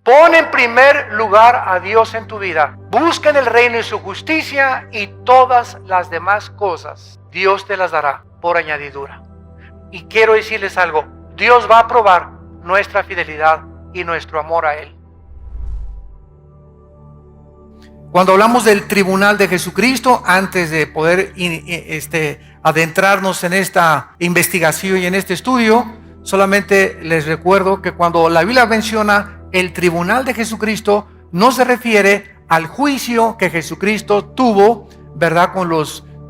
Pon en primer lugar a Dios en tu vida. Busca en el reino y su justicia, y todas las demás cosas Dios te las dará por añadidura. Y quiero decirles algo: Dios va a probar nuestra fidelidad y nuestro amor a Él. Cuando hablamos del tribunal de Jesucristo, antes de poder adentrarnos en esta investigación y en este estudio, solamente les recuerdo que cuando la Biblia menciona el tribunal de Jesucristo, no se refiere al juicio que Jesucristo tuvo, ¿verdad?, con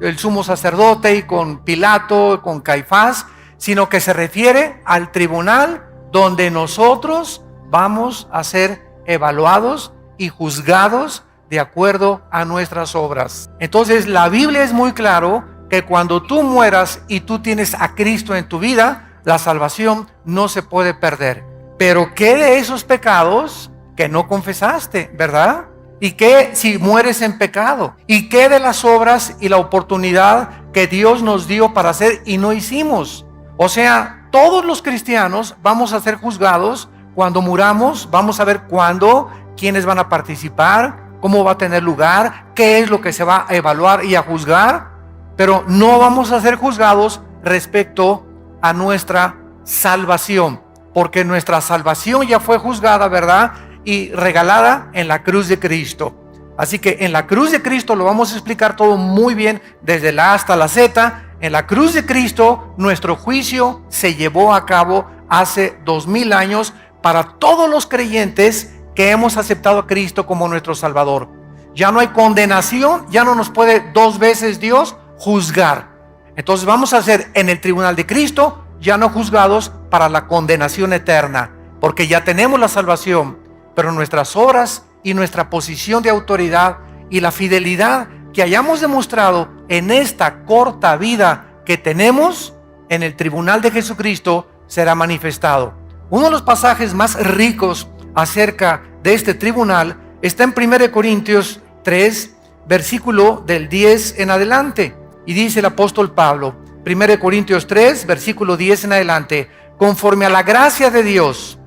el sumo sacerdote y con Pilato, con Caifás, sino que se refiere al tribunal donde nosotros vamos a ser evaluados y juzgados de acuerdo a nuestras obras. Entonces la Biblia es muy claro que cuando tú mueras y tú tienes a Cristo en tu vida, la salvación no se puede perder. Pero ¿qué de esos pecados que no confesaste, verdad? ¿Y qué si mueres en pecado? ¿Y qué de las obras y la oportunidad que Dios nos dio para hacer y no hicimos? O sea, todos los cristianos vamos a ser juzgados cuando muramos. Vamos a ver cuándo, quiénes van a participar, cómo va a tener lugar, qué es lo que se va a evaluar y a juzgar, pero no vamos a ser juzgados respecto a nuestra salvación, porque nuestra salvación ya fue juzgada, ¿verdad?, y regalada en la cruz de Cristo. Así que en la cruz de Cristo lo vamos a explicar todo muy bien, desde la A hasta la Z. En la cruz de Cristo nuestro juicio se llevó a cabo hace 2000 años para todos los creyentes que hemos aceptado a Cristo como nuestro Salvador. Ya no hay condenación, ya no nos puede dos veces Dios juzgar. Entonces vamos a ser en el tribunal de Cristo ya no juzgados para la condenación eterna, porque ya tenemos la salvación, pero nuestras obras y nuestra posición de autoridad y la fidelidad que hayamos demostrado en esta corta vida que tenemos en el tribunal de Jesucristo será manifestado. Uno de los pasajes más ricos acerca de este tribunal está en 1 Corintios 3, versículo del 10 en adelante, y dice el apóstol Pablo, 1 Corintios 3, versículo 10 en adelante: conforme a la gracia de Dios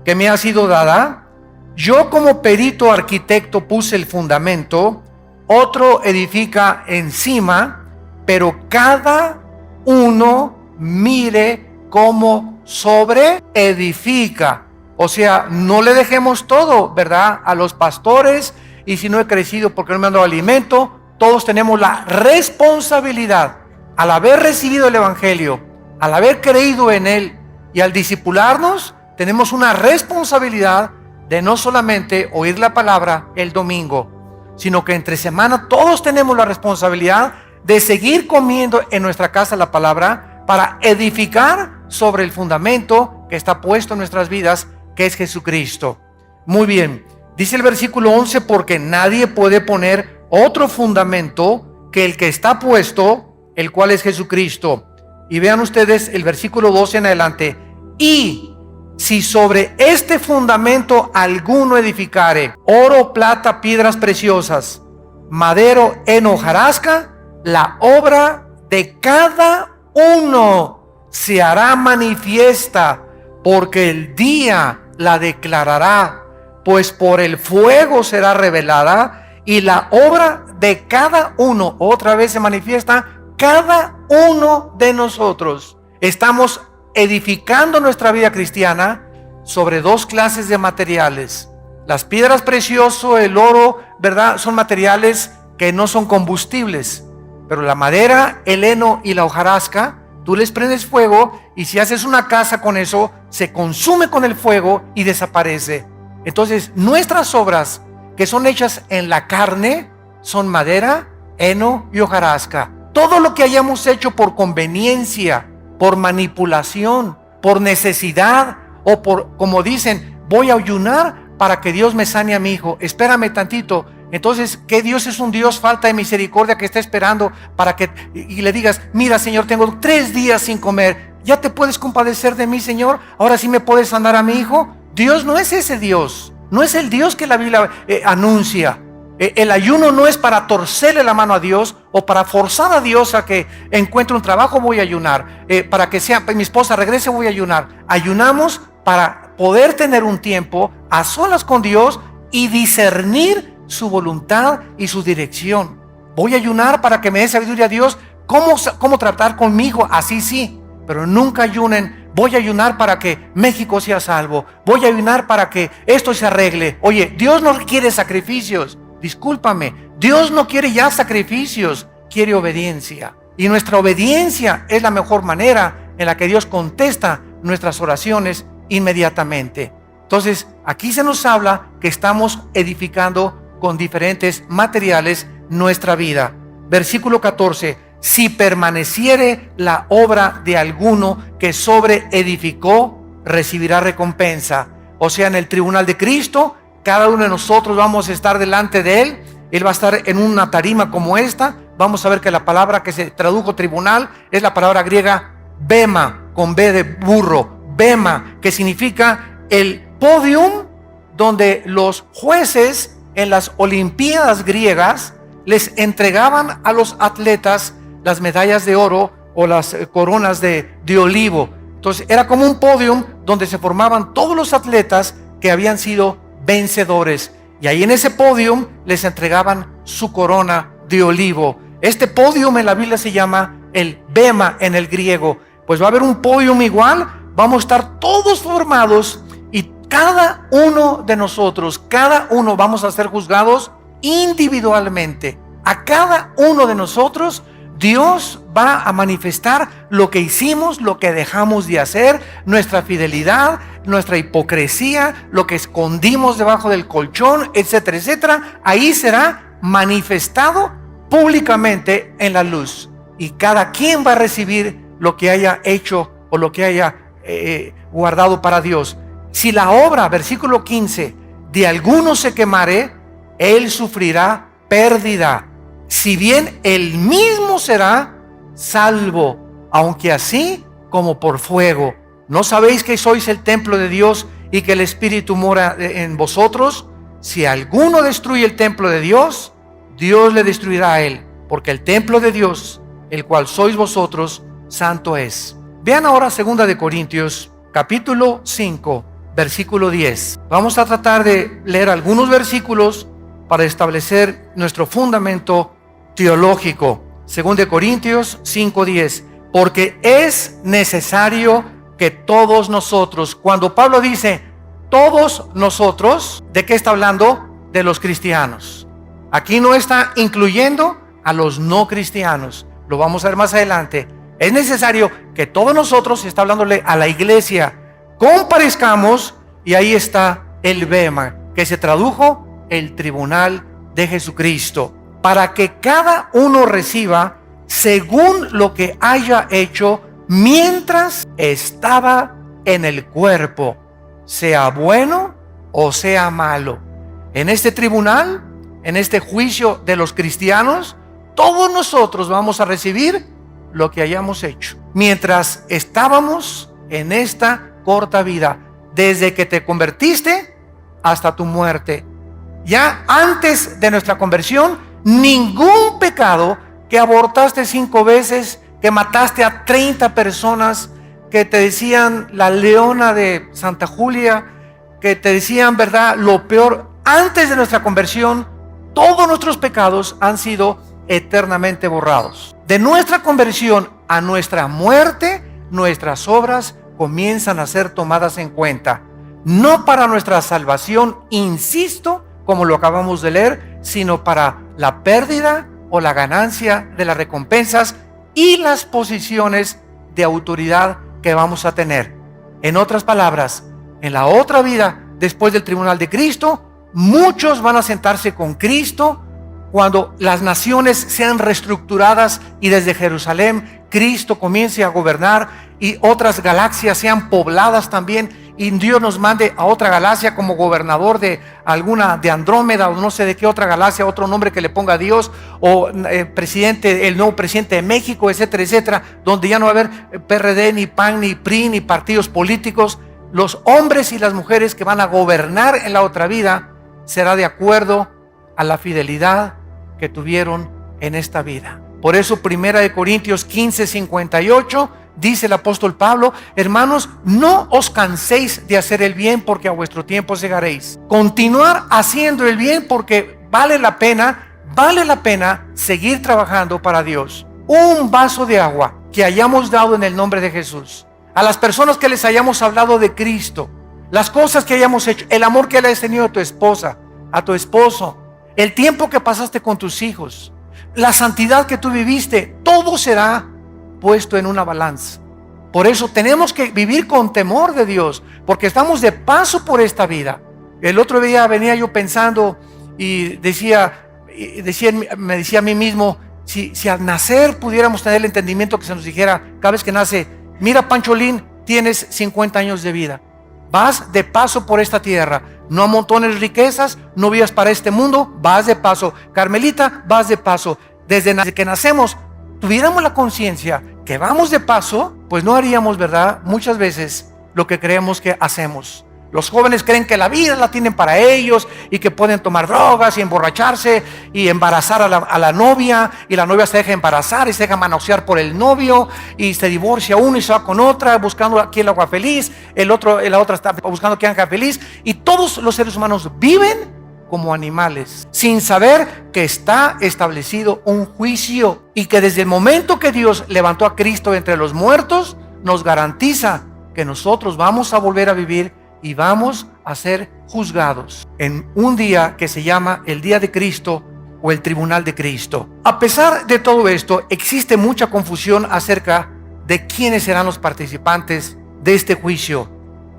que me ha sido dada, yo como perito arquitecto puse el fundamento, otro edifica encima, pero cada uno mire cómo sobre edifica. O sea, no le dejemos todo, ¿verdad?, a los pastores, y si no he crecido porque no me han dado alimento. Todos tenemos la responsabilidad, al haber recibido el Evangelio, al haber creído en él y al discipularnos, tenemos una responsabilidad de no solamente oír la palabra el domingo, sino que entre semana todos tenemos la responsabilidad de seguir comiendo en nuestra casa la palabra para edificar sobre el fundamento que está puesto en nuestras vidas, que es Jesucristo. Muy bien, dice el versículo 11: porque nadie puede poner otro fundamento que el que está puesto, el cual es Jesucristo. Y vean ustedes el versículo 12 en adelante: y si sobre este fundamento alguno edificare oro, plata, piedras preciosas, madero, heno, hojarasca, la obra de cada uno se hará manifiesta, porque el día la declarará, pues por el fuego será revelada, y la obra de cada uno, otra vez se manifiesta, cada uno de nosotros. Estamos edificando nuestra vida cristiana sobre dos clases de materiales. Las piedras preciosas, el oro, ¿verdad?, son materiales que no son combustibles, pero la madera, el heno y la hojarasca, tú les prendes fuego, y si haces una casa con eso, se consume con el fuego y desaparece. Entonces nuestras obras que son hechas en la carne son madera, heno y hojarasca. Todo lo que hayamos hecho por conveniencia, por manipulación, por necesidad, o por, como dicen, voy a ayunar para que Dios me sane a mi hijo, espérame tantito. Entonces, ¿qué Dios es un Dios falta de misericordia que está esperando para que, y le digas, mira, Señor, tengo 3 días sin comer, ¿ya te puedes compadecer de mí, Señor? ¿Ahora sí me puedes sanar a mi hijo? Dios no es ese Dios, no es el Dios que la Biblia anuncia. El ayuno no es para torcerle la mano a Dios o para forzar a Dios a que encuentre un trabajo, voy a ayunar. Para que sea mi esposa regrese, voy a ayunar. Ayunamos para poder tener un tiempo a solas con Dios y discernir su voluntad y su dirección. Voy a ayunar para que me dé sabiduría a Dios, cómo tratar con mi hijo, así sí, pero nunca ayunen. Voy a ayunar para que México sea salvo. Voy a ayunar para que esto se arregle. Oye, Dios no quiere sacrificios. Discúlpame, Dios no quiere ya sacrificios, quiere obediencia. Y nuestra obediencia es la mejor manera en la que Dios contesta nuestras oraciones inmediatamente. Entonces, aquí se nos habla que estamos edificando con diferentes materiales nuestra vida. Versículo 14. Si permaneciere la obra de alguno que sobre edificó, recibirá recompensa. O sea, en el tribunal de Cristo, cada uno de nosotros vamos a estar delante de Él. Él va a estar en una tarima como esta. Vamos a ver que la palabra que se tradujo tribunal es la palabra griega bema, con B de burro. Bema, que significa el podium donde los jueces en las olimpiadas griegas les entregaban a los atletas las medallas de oro o las coronas de olivo. Entonces era como un podium donde se formaban todos los atletas que habían sido vencedores, y ahí en ese podium les entregaban su corona de olivo. Este podium en la Biblia se llama el bema en el griego. Pues va a haber un podium igual, vamos a estar todos formados y cada uno de nosotros, cada uno vamos a ser juzgados individualmente. A cada uno de nosotros Dios va a manifestar lo que hicimos, lo que dejamos de hacer, nuestra fidelidad, nuestra hipocresía, lo que escondimos debajo del colchón, etcétera, etcétera. Ahí será manifestado públicamente en la luz. Y cada quien va a recibir lo que haya hecho o lo que haya guardado para Dios. Si la obra, versículo 15, de alguno se quemare, él sufrirá pérdida. Si bien él mismo será salvo, aunque así como por fuego. ¿No sabéis que sois el templo de Dios y que el Espíritu mora en vosotros? Si alguno destruye el templo de Dios, Dios le destruirá a él, porque el templo de Dios, el cual sois vosotros, santo es. Vean ahora 2 de Corintios, capítulo 5, versículo 10. Vamos a tratar de leer algunos versículos para establecer nuestro fundamento teológico. 2 de Corintios 5:10. Porque es necesario que todos nosotros, cuando Pablo dice todos nosotros, ¿de qué está hablando? De los cristianos. Aquí no está incluyendo a los no cristianos. Lo vamos a ver más adelante. Es necesario que todos nosotros, está hablándole a la iglesia, comparezcamos, y ahí está el bema, que se tradujo el tribunal de Jesucristo, para que cada uno reciba según lo que haya hecho mientras estaba en el cuerpo, sea bueno o sea malo. En este tribunal, en este juicio de los cristianos, todos nosotros vamos a recibir lo que hayamos hecho mientras estábamos en esta corta vida, desde que te convertiste hasta tu muerte. Ya antes de nuestra conversión, ningún pecado, que abortaste 5 veces, que mataste a 30 personas, que te decían la leona de Santa Julia, que te decían, ¿verdad?, lo peor. Antes de nuestra conversión, todos nuestros pecados han sido eternamente borrados. De nuestra conversión a nuestra muerte, nuestras obras comienzan a ser tomadas en cuenta. No para nuestra salvación, insisto, como lo acabamos de leer, sino para la pérdida o la ganancia de las recompensas y las posiciones de autoridad que vamos a tener. En otras palabras, en la otra vida, después del tribunal de Cristo, muchos van a sentarse con Cristo cuando las naciones sean reestructuradas y desde Jerusalén Cristo comience a gobernar y otras galaxias sean pobladas también, y Dios nos mande a otra galaxia como gobernador de alguna, de Andrómeda o no sé de qué otra galaxia, otro nombre que le ponga a Dios, o presidente, el nuevo presidente de México, etcétera, etcétera, donde ya no va a haber PRD, ni PAN, ni PRI, ni partidos políticos. Los hombres y las mujeres que van a gobernar en la otra vida será de acuerdo a la fidelidad que tuvieron en esta vida. Por eso 1 de Corintios 15:58 dice el apóstol Pablo: hermanos, no os canséis de hacer el bien, porque a vuestro tiempo segaréis. Continuar haciendo el bien, porque vale la pena seguir trabajando para Dios. Un vaso de agua que hayamos dado en el nombre de Jesús, a las personas que les hayamos hablado de Cristo, las cosas que hayamos hecho, el amor que le has tenido a tu esposa, a tu esposo, el tiempo que pasaste con tus hijos, la santidad que tú viviste, todo será puesto en una balanza. Por eso tenemos que vivir con temor de Dios, porque estamos de paso por esta vida. El otro día venía yo pensando y me decía a mí mismo: si al nacer pudiéramos tener el entendimiento que se nos dijera cada vez que nace: mira, Pancholín, tienes 50 años de vida, vas de paso por esta tierra, no amontones riquezas, no vivas para este mundo, vas de paso. Carmelita, vas de paso. Desde que nacemos, tuviéramos la conciencia que vamos de paso, pues no haríamos, ¿verdad?, muchas veces lo que creemos que hacemos. Los jóvenes creen que la vida la tienen para ellos y que pueden tomar drogas y emborracharse y embarazar a la novia, y la novia se deja embarazar y se deja manosear por el novio y se divorcia uno y se va con otra buscando aquí el agua feliz, la otra está buscando aquí el agua feliz, y todos los seres humanos viven como animales sin saber que está establecido un juicio, y que desde el momento que Dios levantó a Cristo entre los muertos nos garantiza que nosotros vamos a volver a vivir y vamos a ser juzgados en un día que se llama el día de Cristo o el tribunal de Cristo. A pesar de todo esto, existe mucha confusión acerca de quiénes serán los participantes de este juicio.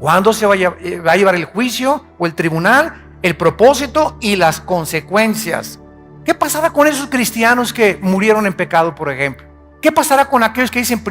¿Cuándo se va a llevar el juicio o el tribunal? El propósito y las consecuencias. ¿Qué pasará con esos cristianos que murieron en pecado, por ejemplo? ¿Qué pasará con aquellos que dicen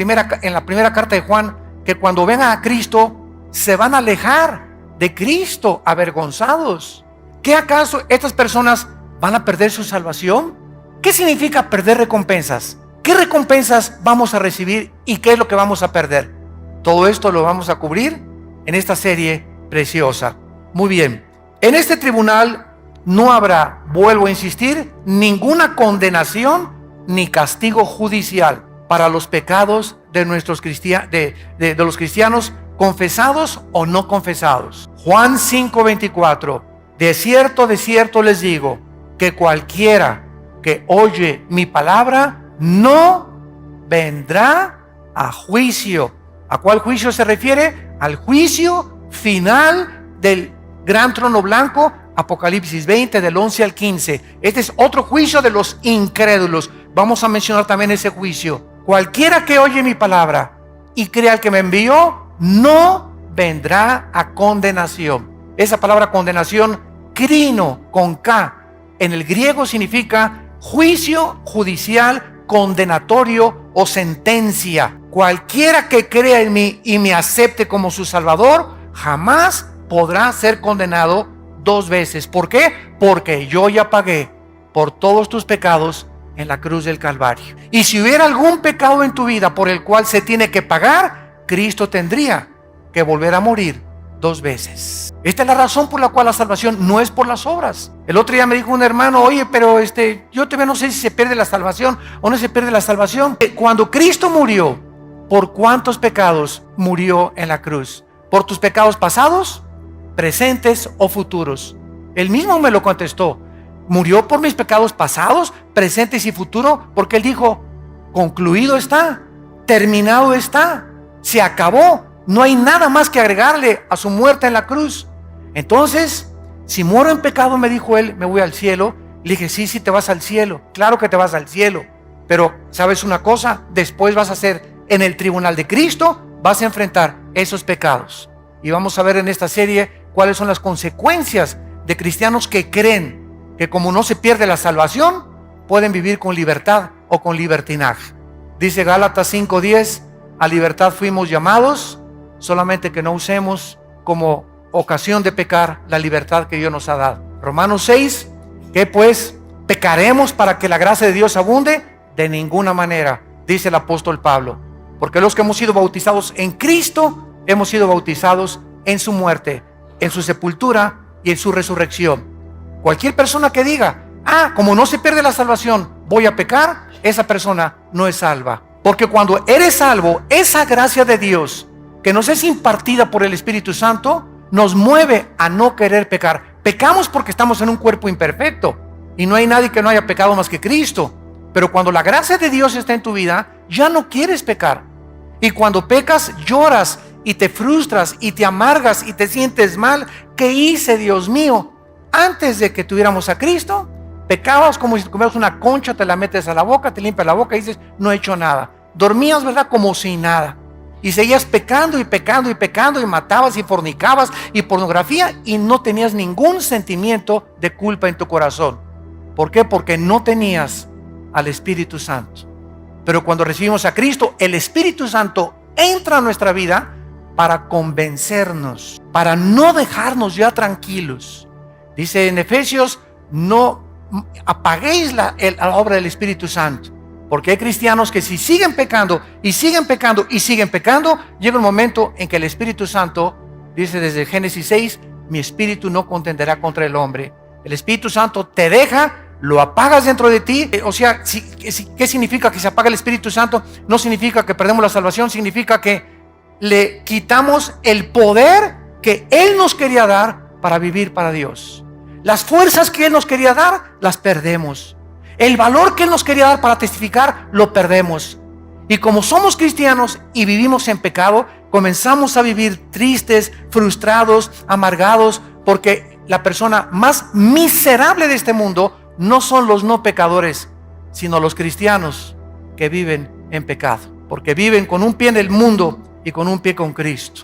en la primera carta de Juan que cuando vengan a Cristo se van a alejar de Cristo avergonzados? ¿Qué acaso estas personas van a perder su salvación? ¿Qué significa perder recompensas? ¿Qué recompensas vamos a recibir y qué es lo que vamos a perder? Todo esto lo vamos a cubrir en esta serie preciosa. Muy bien, en este tribunal no habrá, vuelvo a insistir, ninguna condenación ni castigo judicial para los pecados de los cristianos, confesados o no confesados. Juan 5:24: de cierto les digo, que cualquiera que oye mi palabra no vendrá a juicio. ¿A cuál juicio se refiere? Al juicio final del gran trono blanco, Apocalipsis 20, del 11 al 15. Este es otro juicio de los incrédulos. Vamos a mencionar también ese juicio. Cualquiera que oye mi palabra y crea al que me envió, no vendrá a condenación. Esa palabra condenación, crino, con K, en el griego significa juicio judicial, condenatorio o sentencia. Cualquiera que crea en mí y me acepte como su Salvador, jamás podrá ser condenado dos veces. ¿Por qué? Porque yo ya pagué por todos tus pecados en la cruz del Calvario. Y si hubiera algún pecado en tu vida por el cual se tiene que pagar, Cristo tendría que volver a morir dos veces. Esta es la razón por la cual la salvación no es por las obras. El otro día me dijo un hermano: oye, pero yo todavía no sé si se pierde la salvación o no se pierde la salvación. Cuando Cristo murió, ¿por cuántos pecados murió en la cruz? ¿Por tus pecados pasados, presentes o futuros? Él mismo me lo contestó: murió por mis pecados pasados, presentes y futuros, porque él dijo: concluido está, terminado está, se acabó, no hay nada más que agregarle a su muerte en la cruz. Entonces, si muero en pecado, me dijo él, me voy al cielo. Le dije: sí, te vas al cielo, claro que te vas al cielo, pero ¿sabes una cosa? Después vas a ser, en el tribunal de Cristo, vas a enfrentar esos pecados. Y vamos a ver en esta serie cuáles son las consecuencias de cristianos que creen que como no se pierde la salvación, pueden vivir con libertad o con libertinaje. Dice Gálatas 5:10: a libertad fuimos llamados, solamente que no usemos como ocasión de pecar la libertad que Dios nos ha dado. Romanos 6: ¿qué pues? ¿Pecaremos para que la gracia de Dios abunde? De ninguna manera, dice el apóstol Pablo, porque los que hemos sido bautizados en Cristo, hemos sido bautizados en su muerte, en su sepultura y en su resurrección. Cualquier persona que diga: como no se pierde la salvación, voy a pecar, esa persona no es salva. Porque cuando eres salvo, esa gracia de Dios que nos es impartida por el Espíritu Santo nos mueve a no querer pecar. Pecamos porque estamos en un cuerpo imperfecto y no hay nadie que no haya pecado más que Cristo. Pero cuando la gracia de Dios está en tu vida, ya no quieres pecar. Y cuando pecas, lloras y te frustras y te amargas y te sientes mal. ¿Qué hice, Dios mío? Antes de que tuviéramos a Cristo, pecabas como si te comieras una concha, te la metes a la boca, te limpias la boca y dices, no he hecho nada. Dormías, ¿verdad? Como si nada. Y seguías pecando y pecando y pecando y matabas y fornicabas y pornografía y no tenías ningún sentimiento de culpa en tu corazón. ¿Por qué? Porque no tenías al Espíritu Santo. Pero cuando recibimos a Cristo, el Espíritu Santo entra a nuestra vida para convencernos, para no dejarnos ya tranquilos. Dice en Efesios, no apaguéis la obra del Espíritu Santo. Porque hay cristianos que si siguen pecando y siguen pecando y siguen pecando, llega un momento en que el Espíritu Santo, dice desde Génesis 6, mi espíritu no contenderá contra el hombre. El Espíritu Santo te deja, lo apagas dentro de ti. O sea, ¿qué significa que se apaga el Espíritu Santo? No significa que perdemos la salvación, significa que le quitamos el poder que Él nos quería dar para vivir para Dios. Las fuerzas que Él nos quería dar, las perdemos. El valor que Él nos quería dar para testificar, lo perdemos. Y como somos cristianos y vivimos en pecado, comenzamos a vivir tristes, frustrados, amargados, porque la persona más miserable de este mundo no son los no pecadores, sino los cristianos que viven en pecado. Porque viven con un pie en el mundo y con un pie con Cristo.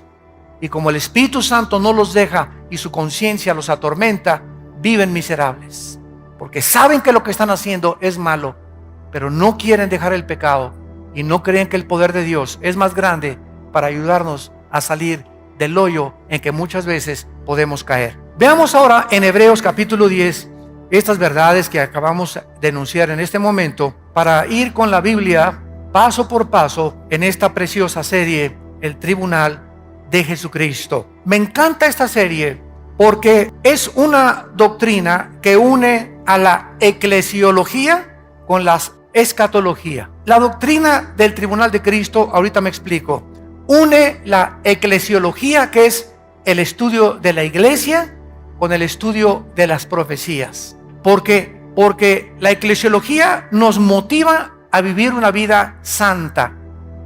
Y como el Espíritu Santo no los deja y su conciencia los atormenta, viven miserables. Porque saben que lo que están haciendo es malo, pero no quieren dejar el pecado y no creen que el poder de Dios es más grande para ayudarnos a salir del hoyo en que muchas veces podemos caer. Veamos ahora en Hebreos capítulo 10 estas verdades que acabamos de enunciar en este momento para ir con la Biblia paso por paso en esta preciosa serie, el Tribunal de Jesucristo. Me encanta esta serie porque es una doctrina que une a la eclesiología con la escatología. La doctrina del Tribunal de Cristo, ahorita me explico, une la eclesiología, que es el estudio de la iglesia, con el estudio de las profecías. Porque la eclesiología nos motiva a vivir una vida santa.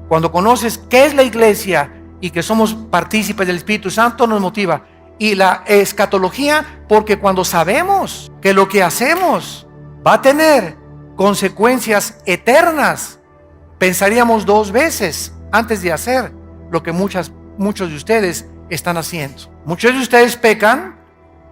Cuando conoces qué es la iglesia y que somos partícipes del Espíritu Santo, nos motiva. Y la escatología, porque cuando sabemos que lo que hacemos va a tener consecuencias eternas, pensaríamos dos veces antes de hacer lo que muchos de ustedes están haciendo. Muchos de ustedes pecan,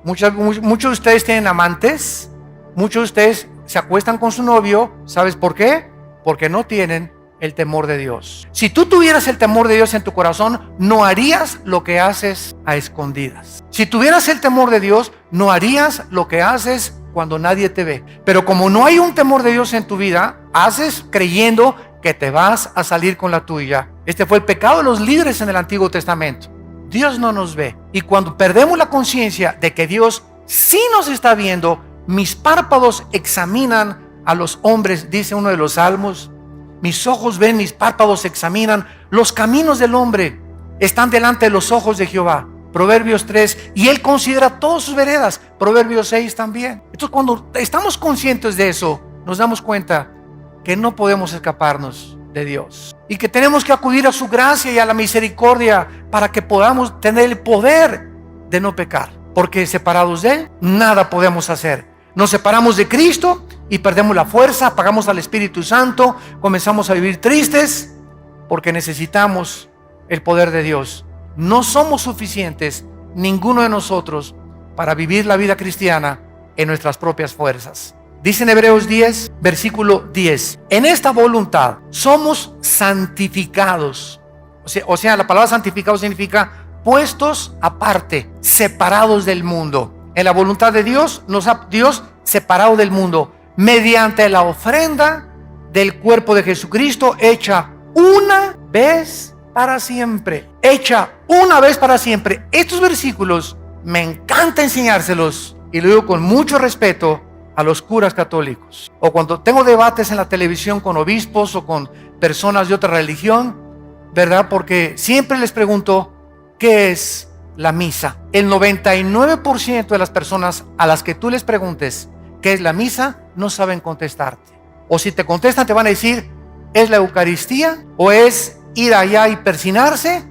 muchos de ustedes tienen amantes, muchos de ustedes se acuestan con su novio. ¿Sabes por qué? Porque no tienen el temor de Dios. Si tú tuvieras el temor de Dios en tu corazón, no harías lo que haces a escondidas. Si tuvieras el temor de Dios, no harías lo que haces cuando nadie te ve. Pero como no hay un temor de Dios en tu vida, haces creyendo que te vas a salir con la tuya. Este fue el pecado de los líderes en el Antiguo Testamento. Dios no nos ve. Y cuando perdemos la conciencia de que Dios sí nos está viendo, mis párpados examinan a los hombres, dice uno de los salmos. Mis ojos ven, mis párpados examinan. Los caminos del hombre están delante de los ojos de Jehová. Proverbios 3, y Él considera todas sus veredas. Proverbios 6 también. Entonces, cuando estamos conscientes de eso, nos damos cuenta que no podemos escaparnos de Dios y que tenemos que acudir a su gracia y a la misericordia para que podamos tener el poder de no pecar. Porque separados de Él, nada podemos hacer. Nos separamos de Cristo y perdemos la fuerza, apagamos al Espíritu Santo, comenzamos a vivir tristes porque necesitamos el poder de Dios. No somos suficientes, ninguno de nosotros, para vivir la vida cristiana en nuestras propias fuerzas. Dice en Hebreos 10, versículo 10, en esta voluntad somos santificados. O sea, la palabra santificado significa puestos aparte, separados del mundo. En la voluntad de Dios, nos ha Dios separado del mundo mediante la ofrenda del cuerpo de Jesucristo, hecha una vez para siempre. Hecha una vez para siempre. Estos versículos me encanta enseñárselos y lo digo con mucho respeto, a los curas católicos, o cuando tengo debates en la televisión con obispos o con personas de otra religión, ¿verdad? Porque siempre les pregunto, ¿qué es la misa? El 99% de las personas a las que tú les preguntes qué es la misa, no saben contestarte. O si te contestan, te van a decir, ¿es la Eucaristía? ¿O es ir allá y persinarse?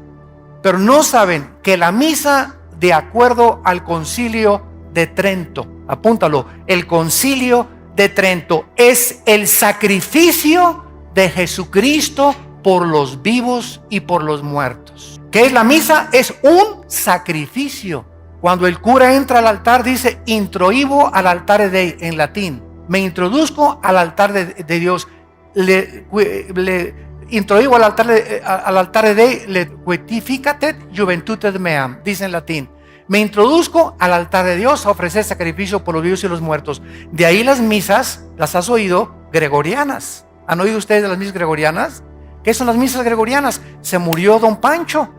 Pero no saben que la misa, de acuerdo al Concilio de Trento, apúntalo, el Concilio de Trento es el sacrificio de Jesucristo por los vivos y por los muertos. ¿Qué es la misa? Es un sacrificio. Cuando el cura entra al altar, dice introibo al altare Dei, en latín. Me introduzco al altar de Dios. Le introibo al altare Dei, le quetificatet juventutem meam, dice en latín. Me introduzco al altar de Dios a ofrecer sacrificio por los vivos y los muertos. De ahí las misas, las has oído, gregorianas. ¿Han oído ustedes de las misas gregorianas? ¿Qué son las misas gregorianas? Se murió don Pancho.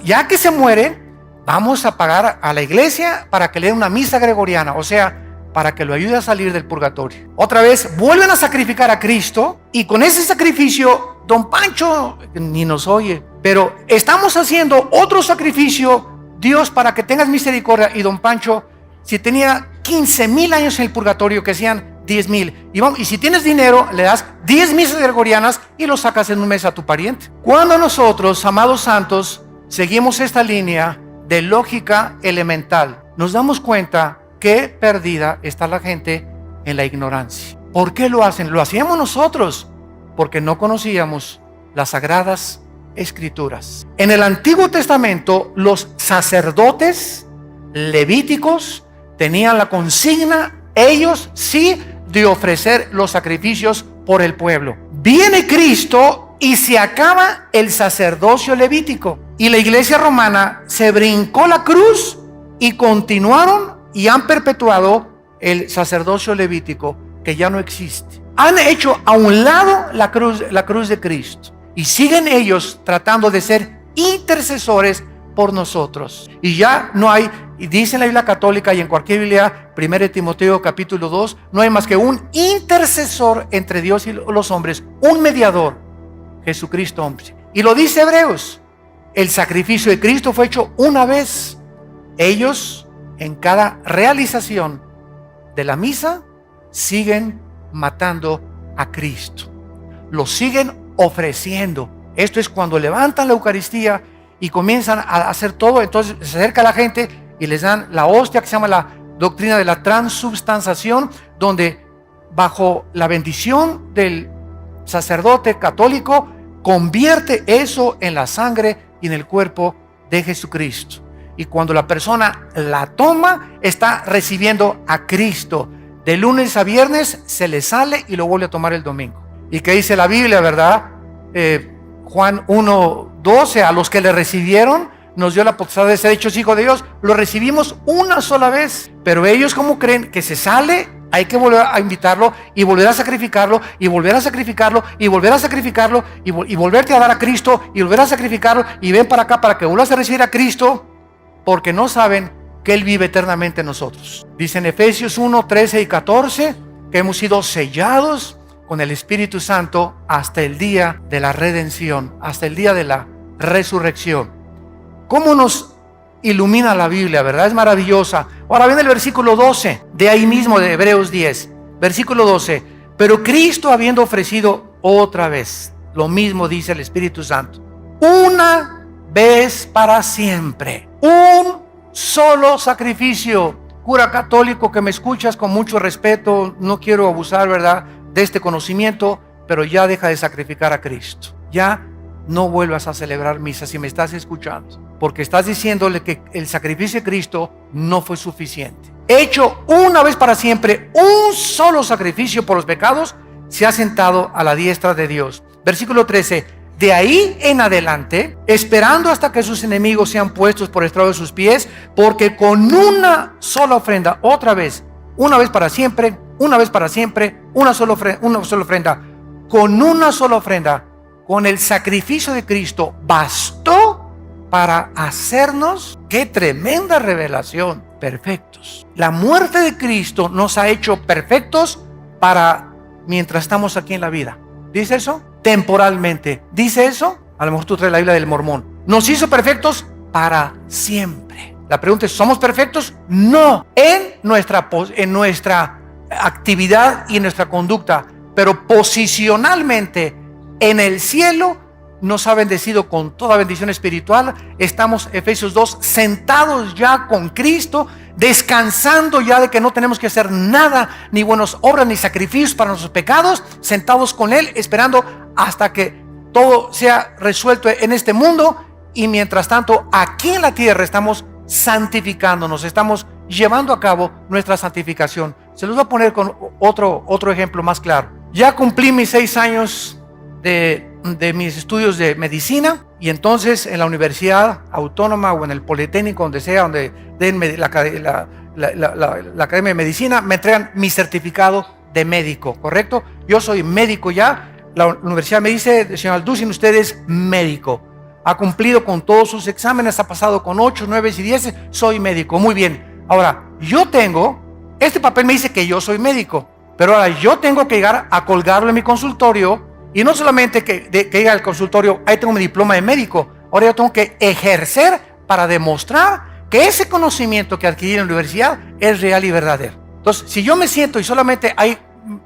Ya que se muere, vamos a pagar a la iglesia para que le den una misa gregoriana. O sea, para que lo ayude a salir del purgatorio. Otra vez, vuelven a sacrificar a Cristo. Y con ese sacrificio, don Pancho ni nos oye. Pero estamos haciendo otro sacrificio, Dios, para que tengas misericordia. Y don Pancho, si tenía 15,000 años en el purgatorio, que sean 10,000. Y si tienes dinero, le das 10 misas gregorianas y lo sacas en un mes a tu pariente. Cuando nosotros, amados santos, seguimos esta línea de lógica elemental, nos damos cuenta que perdida está la gente en la ignorancia. ¿Por qué lo hacen? Lo hacíamos nosotros porque no conocíamos las sagradas escrituras. En el Antiguo Testamento, los sacerdotes levíticos tenían la consigna, ellos sí, de ofrecer los sacrificios por el pueblo. Viene Cristo y se acaba el sacerdocio levítico. Y la iglesia romana se brincó la cruz y continuaron y han perpetuado el sacerdocio levítico, que ya no existe. Han hecho a un lado la cruz de Cristo. Y siguen ellos tratando de ser intercesores por nosotros. Y ya no hay, y dice en la Biblia católica y en cualquier Biblia, 1 Timoteo capítulo 2, no hay más que un intercesor entre Dios y los hombres, un mediador, Jesucristo hombre. Y lo dice Hebreos, el sacrificio de Cristo fue hecho una vez. Ellos, en cada realización de la misa, siguen matando a Cristo. Lo siguen ofreciendo. Esto es cuando levantan la Eucaristía y comienzan a hacer todo. Entonces se acerca la gente y les dan la hostia, que se llama la doctrina de la transubstanciación, donde bajo la bendición del sacerdote católico convierte eso en la sangre y en el cuerpo de Jesucristo. Y cuando la persona la toma, está recibiendo a Cristo. De lunes a viernes se le sale y lo vuelve a tomar el domingo. ¿Y qué dice la Biblia, verdad? Juan 1:12, a los que le recibieron nos dio la potestad de ser hechos hijos de Dios. Lo recibimos una sola vez, pero ellos, como creen que se sale, hay que volver a invitarlo y volver a sacrificarlo y volver a sacrificarlo y volver a sacrificarlo y volverte a dar a Cristo y volver a sacrificarlo, y ven para acá para que vuelvas a recibir a Cristo, porque no saben que Él vive eternamente en nosotros. Dice en Efesios 1:13 y 14 que hemos sido sellados con el Espíritu Santo hasta el día de la redención, hasta el día de la resurrección. ¿Cómo nos ilumina la Biblia, verdad? Es maravillosa. Ahora viene el versículo 12, de ahí mismo de Hebreos 10, versículo 12. Pero Cristo, habiendo ofrecido otra vez, lo mismo dice el Espíritu Santo, una vez para siempre, un solo sacrificio. Cura católico que me escuchas, con mucho respeto, no quiero abusar, ¿verdad?, de este conocimiento, pero ya deja de sacrificar a Cristo. Ya no vuelvas a celebrar misa si me estás escuchando, porque estás diciéndole que el sacrificio de Cristo no fue suficiente. Hecho una vez para siempre, un solo sacrificio por los pecados, se ha sentado a la diestra de Dios. Versículo 13. De ahí en adelante, esperando hasta que sus enemigos sean puestos por estrado de sus pies, porque con una sola ofrenda, otra vez, una vez para siempre, una vez para siempre, una sola ofrenda, con una sola ofrenda, con el sacrificio de Cristo, bastó para hacernos, qué tremenda revelación, perfectos. La muerte de Cristo nos ha hecho perfectos para mientras estamos aquí en la vida. ¿Dice eso? Temporalmente. ¿Dice eso? A lo mejor tú traes la Biblia del Mormón. Nos hizo perfectos para siempre. La pregunta es, ¿somos perfectos? No, en nuestra actividad y en nuestra conducta, pero posicionalmente en el cielo nos ha bendecido con toda bendición espiritual. Estamos, Efesios 2, sentados ya con Cristo, descansando ya de que no tenemos que hacer nada, ni buenas obras, ni sacrificios para nuestros pecados, sentados con Él, esperando hasta que todo sea resuelto en este mundo. Y mientras tanto, aquí en la tierra estamos santificándonos, estamos llevando a cabo nuestra santificación. Se los voy a poner con otro ejemplo más claro. Ya cumplí mis 6 años de mis estudios de medicina, y entonces en la Universidad Autónoma o en el Politécnico, donde sea, donde den la Academia de Medicina, me entregan mi certificado de médico, ¿correcto? Yo soy médico ya. La universidad me dice, señor Alducin, usted es médico, ha cumplido con todos sus exámenes, ha pasado con 8, 9 y 10, soy médico. Muy bien. Ahora, yo tengo, este papel me dice que yo soy médico, pero ahora yo tengo que llegar a colgarlo en mi consultorio, y no solamente que llegue al consultorio, ahí tengo mi diploma de médico, ahora yo tengo que ejercer para demostrar que ese conocimiento que adquirí en la universidad es real y verdadero. Entonces, si yo me siento y solamente ahí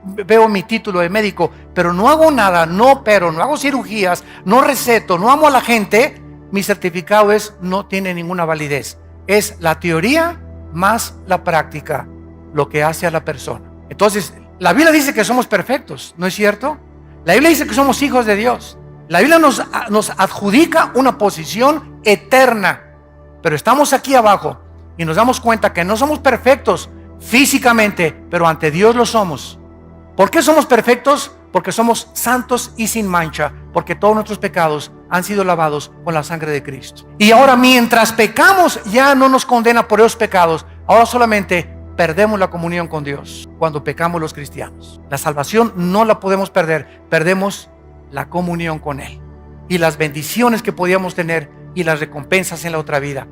veo mi título de médico, pero no hago nada, no opero, no hago cirugías, no receto, no amo a la gente, mi certificado no tiene ninguna validez. Es la teoría más la práctica lo que hace a la persona. Entonces, la Biblia dice que somos perfectos, ¿no es cierto? La Biblia dice que somos hijos de Dios. La Biblia nos adjudica una posición eterna, pero estamos aquí abajo y nos damos cuenta que no somos perfectos físicamente, pero ante Dios lo somos. ¿Por qué somos perfectos? Porque somos santos y sin mancha, porque todos nuestros pecados han sido lavados con la sangre de Cristo. Y ahora, mientras pecamos, ya no nos condena por esos pecados. Ahora solamente perdemos la comunión con Dios cuando pecamos los cristianos. La salvación no la podemos perder, perdemos la comunión con Él y las bendiciones que podíamos tener y las recompensas en la otra vida.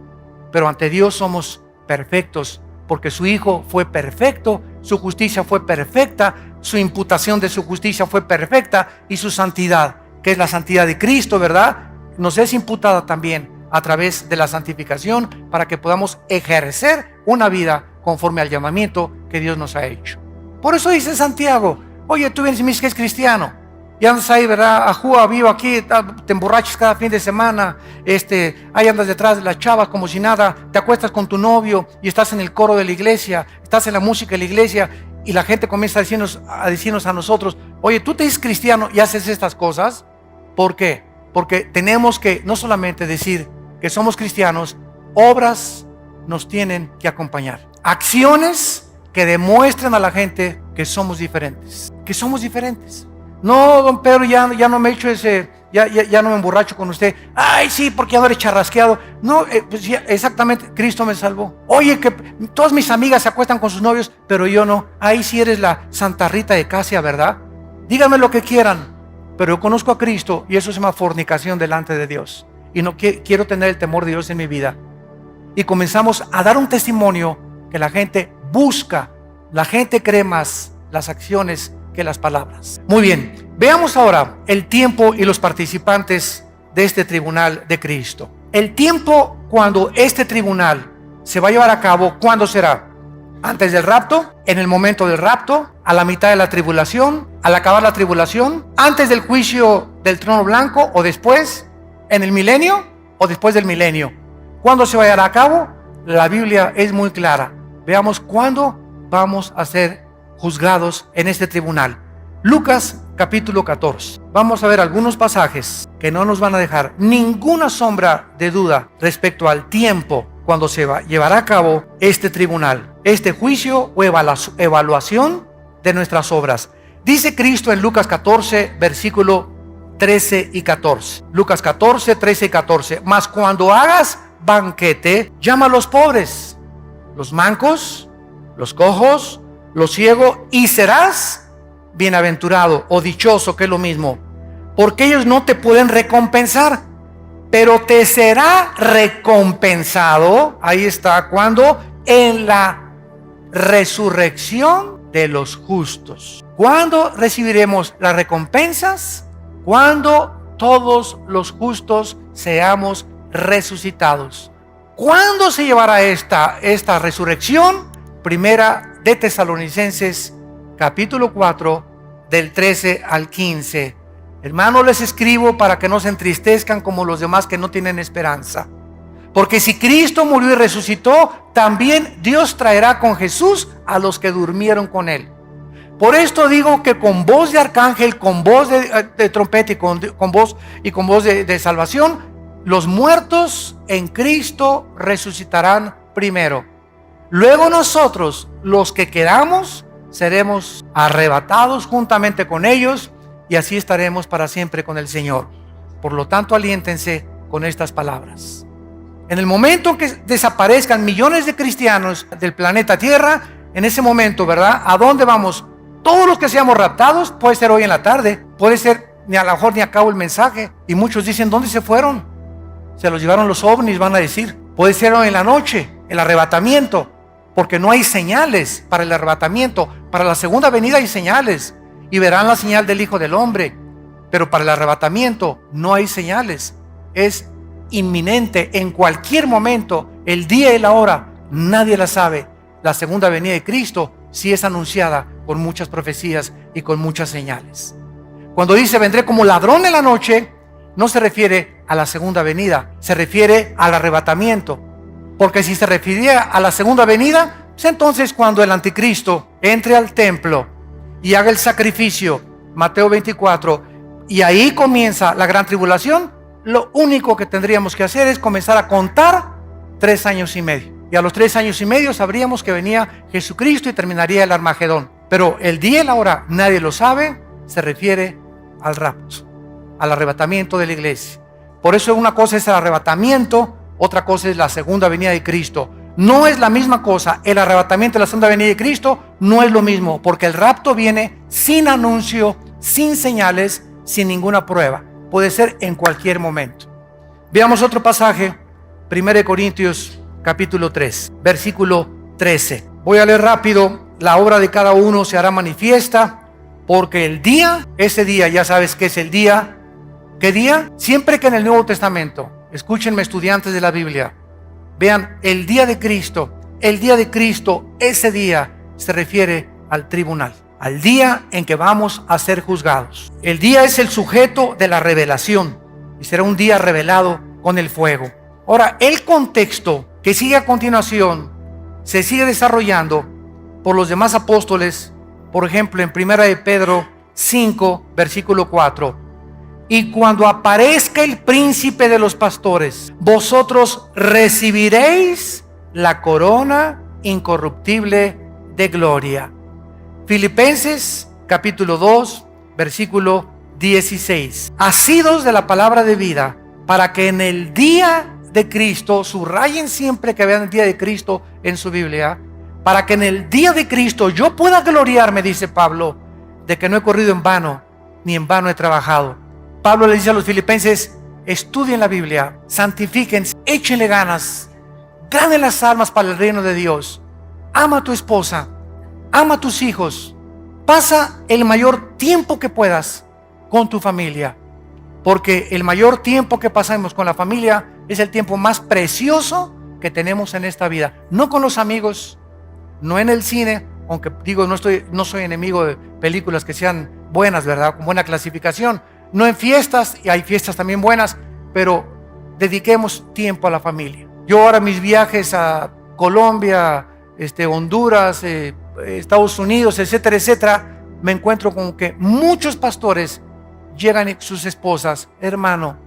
Pero ante Dios somos perfectos, porque su Hijo fue perfecto, su justicia fue perfecta, su imputación de su justicia fue perfecta, y su santidad, que es la santidad de Cristo, ¿verdad?, nos es imputada también a través de la santificación, para que podamos ejercer una vida conforme al llamamiento que Dios nos ha hecho. Por eso dice Santiago, oye, tú vienes y me dices que es cristiano, y andas ahí, ¿verdad?, ajúa, vivo aquí, te emborrachas cada fin de semana, ahí andas detrás de las chavas como si nada, te acuestas con tu novio y estás en el coro de la iglesia, estás en la música de la iglesia, y la gente comienza a decirnos a nosotros, oye, tú te dices cristiano y haces estas cosas. ¿Por qué? Porque tenemos que no solamente decir que somos cristianos, obras nos tienen que acompañar. Acciones que demuestran a la gente que somos diferentes. No, don Pedro, ya no me echo ya no me emborracho con usted. Ay, sí, porque ya no eres charrasqueado. No, pues ya, exactamente, Cristo me salvó. Oye, que todas mis amigas se acuestan con sus novios, pero yo no. Ahí sí eres la Santa Rita de Casia, ¿verdad? Díganme lo que quieran, pero yo conozco a Cristo, y eso se llama fornicación delante de Dios. Y no quiero tener el temor de Dios en mi vida. Y comenzamos a dar un testimonio que la gente busca. La gente cree más las acciones que las palabras. Muy bien, veamos ahora el tiempo y los participantes de este tribunal de Cristo. El tiempo cuando este tribunal se va a llevar a cabo, ¿cuándo será? ¿Antes del rapto? ¿En el momento del rapto? ¿A la mitad de la tribulación? ¿Al acabar la tribulación? ¿Antes del juicio del trono blanco o después? ¿En el milenio o después del milenio? ¿Cuándo se va a llevar a cabo? La Biblia es muy clara. Veamos cuándo vamos a ser juzgados en este tribunal. Lucas capítulo 14. Vamos a ver algunos pasajes que no nos van a dejar ninguna sombra de duda respecto al tiempo cuando se llevará a cabo este tribunal, este juicio o evaluación de nuestras obras. Dice Cristo en Lucas 14, versículo 13 y 14. Lucas 14, 13 y 14. Mas cuando hagas banquete, llama a los pobres, los mancos, los cojos, los ciegos, y serás bienaventurado o dichoso, que es lo mismo, porque ellos no te pueden recompensar, pero te será recompensado. Ahí está, cuando en la resurrección de los justos. ¿Cuándo recibiremos las recompensas? Cuando todos los justos seamos resucitados. ¿Cuándo se llevará esta resurrección? Primera de Tesalonicenses capítulo 4 del 13 al 15. Hermanos, les escribo para que no se entristezcan como los demás que no tienen esperanza. Porque si Cristo murió y resucitó, también Dios traerá con Jesús a los que durmieron con él. Por esto digo que con voz de arcángel, con voz de trompeta y con voz de salvación, los muertos en Cristo resucitarán primero. Luego nosotros, los que quedamos, seremos arrebatados juntamente con ellos y así estaremos para siempre con el Señor. Por lo tanto, aliéntense con estas palabras. En el momento que desaparezcan millones de cristianos del planeta Tierra, en ese momento, ¿verdad? ¿A dónde vamos? Todos los que seamos raptados, puede ser hoy en la tarde, puede ser a lo mejor ni acabo el mensaje. Y muchos dicen, ¿dónde se fueron? Se los llevaron los ovnis, van a decir. Puede ser hoy en la noche, el arrebatamiento, porque no hay señales para el arrebatamiento. Para la segunda venida hay señales, y verán la señal del Hijo del Hombre. Pero para el arrebatamiento no hay señales. Es inminente, en cualquier momento, el día y la hora, nadie la sabe. La segunda venida de Cristo sí es anunciada con muchas profecías y con muchas señales. Cuando dice vendré como ladrón en la noche, no se refiere a la segunda venida, se refiere al arrebatamiento. Porque si se refiriera a la segunda venida, pues entonces cuando el anticristo entre al templo y haga el sacrificio, Mateo 24, y ahí comienza la gran tribulación, lo único que tendríamos que hacer es comenzar a contar 3 años y medio. Y a los 3 años y medio sabríamos que venía Jesucristo y terminaría el Armagedón. Pero el día y la hora, nadie lo sabe, se refiere al rapto, al arrebatamiento de la iglesia. Por eso una cosa es el arrebatamiento, otra cosa es la segunda venida de Cristo. No es la misma cosa, el arrebatamiento de la segunda venida de Cristo no es lo mismo, porque el rapto viene sin anuncio, sin señales, sin ninguna prueba. Puede ser en cualquier momento. Veamos otro pasaje, 1 Corintios capítulo 3, versículo 13. Voy a leer rápido. La obra de cada uno se hará manifiesta, porque el día, ese día, ya sabes que es el día. ¿Qué día? Siempre que en el Nuevo Testamento, escúchenme estudiantes de la Biblia, vean, el día de Cristo, ese día se refiere al tribunal, al día en que vamos a ser juzgados. El día es el sujeto de la revelación y será un día revelado con el fuego. Ahora, el contexto que sigue a continuación se sigue desarrollando por los demás apóstoles. Por ejemplo, en 1 de Pedro 5, versículo 4. Y cuando aparezca el príncipe de los pastores, vosotros recibiréis la corona incorruptible de gloria. Filipenses capítulo 2, versículo 16. Asidos de la palabra de vida, para que en el día de Cristo, subrayen siempre que vean el día de Cristo en su Biblia, para que en el día de Cristo yo pueda gloriarme, dice Pablo, de que no he corrido en vano, ni en vano he trabajado. Pablo le dice a los filipenses, estudien la Biblia, santifíquense, échenle ganas, ganen las almas para el reino de Dios. Ama a tu esposa, ama a tus hijos, pasa el mayor tiempo que puedas con tu familia, porque el mayor tiempo que pasamos con la familia es el tiempo más precioso que tenemos en esta vida. No con los amigos, no en el cine, aunque digo, no soy enemigo de películas que sean buenas, ¿verdad? Con buena clasificación. No en fiestas, y hay fiestas también buenas, pero dediquemos tiempo a la familia. Yo ahora mis viajes a Colombia, Honduras, Estados Unidos, etcétera, etcétera, me encuentro con que muchos pastores llegan sus esposas, hermano,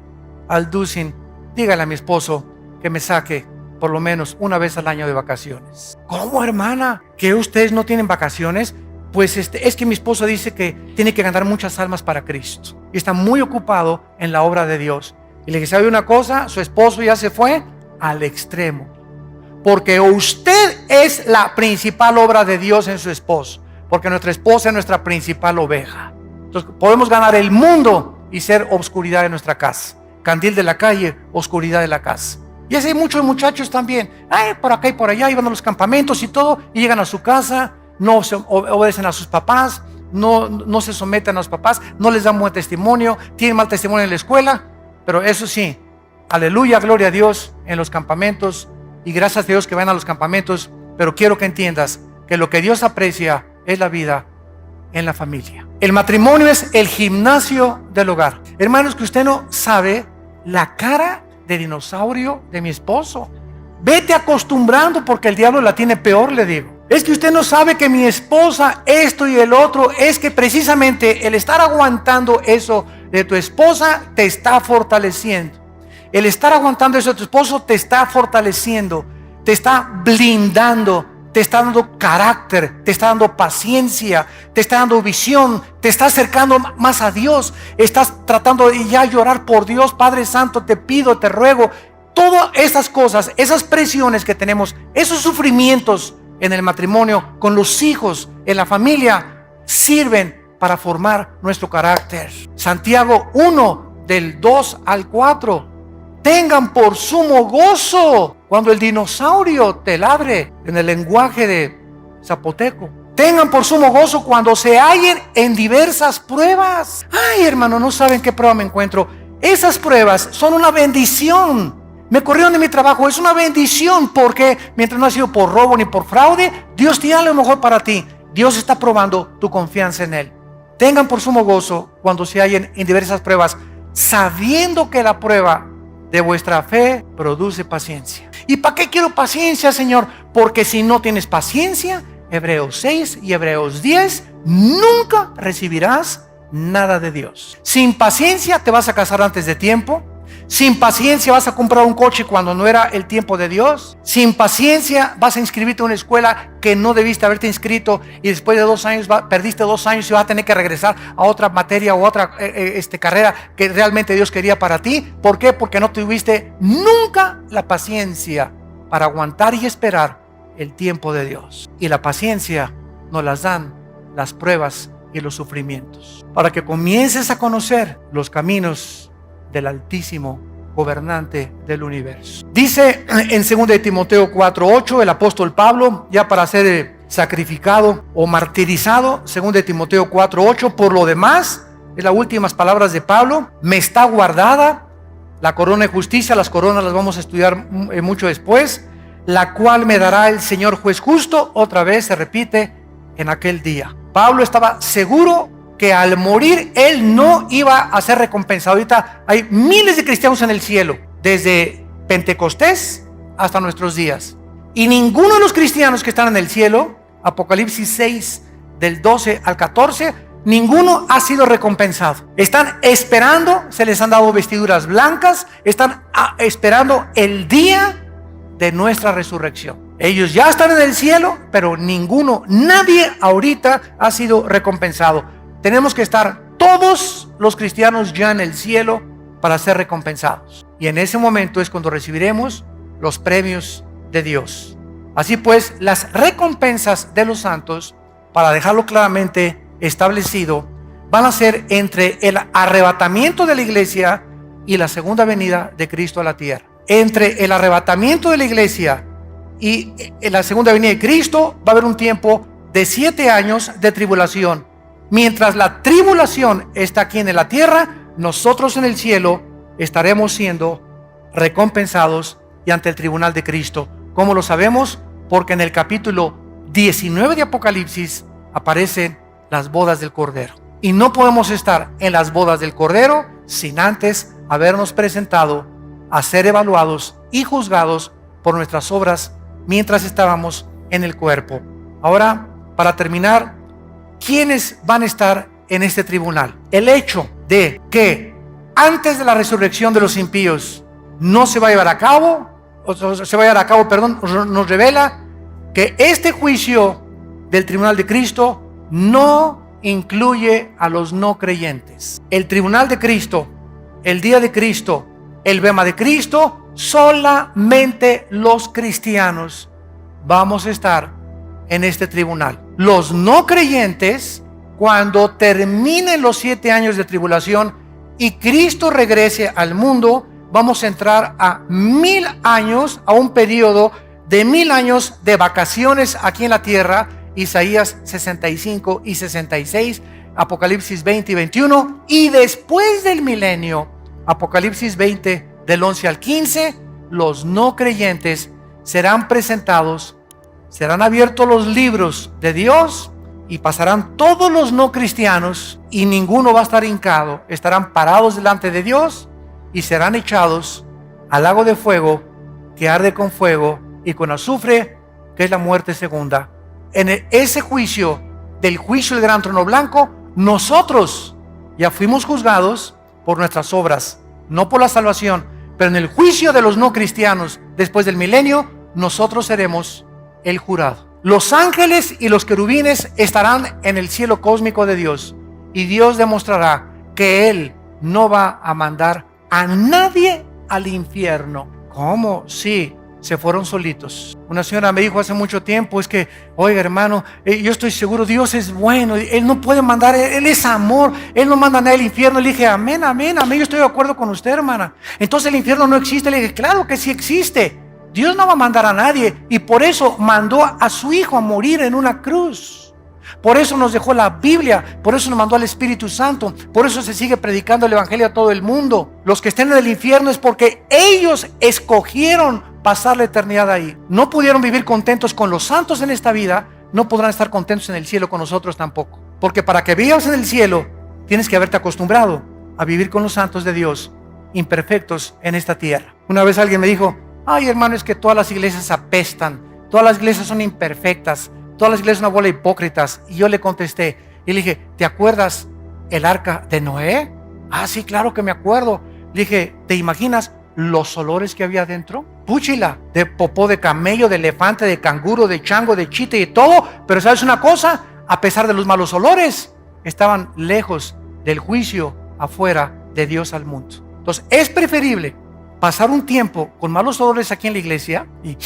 Alducin, dígale a mi esposo que me saque por lo menos una vez al año de vacaciones. ¿Cómo, hermana? ¿Que ustedes no tienen vacaciones? Pues es que mi esposo dice que tiene que ganar muchas almas para Cristo y está muy ocupado en la obra de Dios. Y le dije, ¿sabe una cosa? Su esposo ya se fue al extremo, porque usted es la principal obra de Dios en su esposo, porque nuestra esposa es nuestra principal oveja. Entonces podemos ganar el mundo y ser obscuridad en nuestra casa, candil de la calle, oscuridad de la casa. Y así hay muchos muchachos también, por acá y por allá, iban a los campamentos y todo, y llegan a su casa, no se obedecen a sus papás, no se someten a los papás, no les dan buen testimonio, tienen mal testimonio en la escuela. Pero eso sí, aleluya, gloria a Dios en los campamentos, y gracias a Dios que van a los campamentos. Pero quiero que entiendas que lo que Dios aprecia es la vida en la familia. El matrimonio es el gimnasio del hogar. Hermanos, que usted no sabe la cara de dinosaurio de mi esposo. Vete acostumbrando, porque el diablo la tiene peor, le digo. Es que usted no sabe que mi esposa, esto y el otro, es que precisamente el estar aguantando eso de tu esposa te está fortaleciendo. El estar aguantando eso de tu esposo te está fortaleciendo, te está blindando, te está dando carácter, te está dando paciencia, te está dando visión, te está acercando más a Dios. Estás tratando de ya llorar por Dios. Padre Santo, te pido, te ruego. Todas esas cosas, esas presiones que tenemos, esos sufrimientos en el matrimonio, con los hijos, en la familia, sirven para formar nuestro carácter. Santiago 1, del 2 al 4. Tengan por sumo gozo cuando el dinosaurio te ladre, en el lenguaje de zapoteco. Tengan por sumo gozo cuando se hallen en diversas pruebas. Ay, hermano, no saben qué prueba me encuentro. Esas pruebas son una bendición. Me corrieron de mi trabajo, es una bendición, porque mientras no ha sido por robo ni por fraude, Dios tiene lo mejor para ti. Dios está probando tu confianza en Él. Tengan por sumo gozo cuando se hallen en diversas pruebas, sabiendo que la prueba de vuestra fe produce paciencia. ¿Y para qué quiero paciencia, Señor? Porque si no tienes paciencia, Hebreos 6 y Hebreos 10, nunca recibirás nada de Dios. Sin paciencia te vas a casar antes de tiempo. Sin paciencia vas a comprar un coche cuando no era el tiempo de Dios. Sin paciencia vas a inscribirte a una escuela que no debiste haberte inscrito, y después de 2 años perdiste 2 años y vas a tener que regresar a otra materia o otra carrera que realmente Dios quería para ti. ¿Por qué? Porque no tuviste nunca la paciencia para aguantar y esperar el tiempo de Dios. Y la paciencia nos las dan las pruebas y los sufrimientos, para que comiences a conocer los caminos del Altísimo gobernante del universo. Dice en 2 Timoteo 4:8 el apóstol Pablo, ya para ser sacrificado o martirizado. 2 Timoteo 4:8, por lo demás, es las últimas palabras de Pablo: me está guardada la corona de justicia. Las coronas las vamos a estudiar mucho después, la cual me dará el Señor juez justo. Otra vez se repite, en aquel día. Pablo estaba seguro que al morir él no iba a ser recompensado. Ahorita hay miles de cristianos en el cielo, desde Pentecostés hasta nuestros días, y ninguno de los cristianos que están en el cielo, Apocalipsis 6 del 12 al 14, ninguno ha sido recompensado. Están esperando, se les han dado vestiduras blancas, están esperando el día de nuestra resurrección. Ellos ya están en el cielo, pero nadie ahorita ha sido recompensado. Tenemos que estar todos los cristianos ya en el cielo para ser recompensados. Y en ese momento es cuando recibiremos los premios de Dios. Así pues, las recompensas de los santos, para dejarlo claramente establecido, van a ser entre el arrebatamiento de la iglesia y la segunda venida de Cristo a la tierra. Entre el arrebatamiento de la iglesia y la segunda venida de Cristo va a haber un tiempo de 7 años de tribulación. Mientras la tribulación está aquí en la tierra, nosotros en el cielo estaremos siendo recompensados y ante el tribunal de Cristo. ¿Cómo lo sabemos? Porque en el capítulo 19 de Apocalipsis aparecen las bodas del Cordero. Y no podemos estar en las bodas del Cordero sin antes habernos presentado a ser evaluados y juzgados por nuestras obras mientras estábamos en el cuerpo. Ahora, para terminar, ¿quiénes van a estar en este tribunal? El hecho de que antes de la resurrección de los impíos no se va a llevar a cabo, nos revela que este juicio del tribunal de Cristo no incluye a los no creyentes. El tribunal de Cristo, el día de Cristo, el bema de Cristo, solamente los cristianos vamos a estar en este tribunal. Los no creyentes, cuando terminen los 7 años de tribulación y Cristo regrese al mundo, vamos a entrar a 1000 años, a un periodo de 1000 años de vacaciones aquí en la tierra. Isaías 65 y 66, Apocalipsis 20 y 21. Y después del milenio, Apocalipsis 20 del 11 al 15, los no creyentes serán presentados, serán abiertos los libros de Dios y pasarán todos los no cristianos y ninguno va a estar hincado. Estarán parados delante de Dios y serán echados al lago de fuego que arde con fuego y con azufre, que es la muerte segunda. En ese juicio, del juicio del gran trono blanco, nosotros ya fuimos juzgados por nuestras obras, no por la salvación, pero en el juicio de los no cristianos después del milenio, nosotros seremos el jurado. Los ángeles y los querubines estarán en el cielo cósmico de Dios y Dios demostrará que Él no va a mandar a nadie al infierno. ¿Cómo? Sí, se fueron solitos. Una señora me dijo hace mucho tiempo, es que, oiga hermano, yo estoy seguro, Dios es bueno, Él no puede mandar, Él es amor, Él no manda a nadie al infierno. Le dije, amén, amén, amén, yo estoy de acuerdo con usted, hermana. Entonces el infierno no existe. Le dije, claro que sí existe. Dios no va a mandar a nadie y por eso mandó a su Hijo a morir en una cruz. Por eso nos dejó la Biblia, por eso nos mandó al Espíritu Santo, por eso se sigue predicando el Evangelio a todo el mundo. Los que estén en el infierno es porque ellos escogieron pasar la eternidad ahí. No pudieron vivir contentos con los santos en esta vida, no podrán estar contentos en el cielo con nosotros tampoco. Porque para que vivas en el cielo, tienes que haberte acostumbrado a vivir con los santos de Dios, imperfectos en esta tierra. Una vez alguien me dijo, ay hermano, es que todas las iglesias apestan, todas las iglesias son imperfectas, todas las iglesias son una bola de hipócritas. Y yo le contesté y le dije, ¿te acuerdas el arca de Noé? Ah, sí, claro que me acuerdo. Le dije, ¿te imaginas los olores que había dentro? Púchila, de popó de camello, de elefante, de canguro, de chango, de chita y de todo. Pero ¿sabes una cosa? A pesar de los malos olores, estaban lejos del juicio afuera de Dios al mundo. Entonces es preferible pasar un tiempo con malos olores aquí en la iglesia y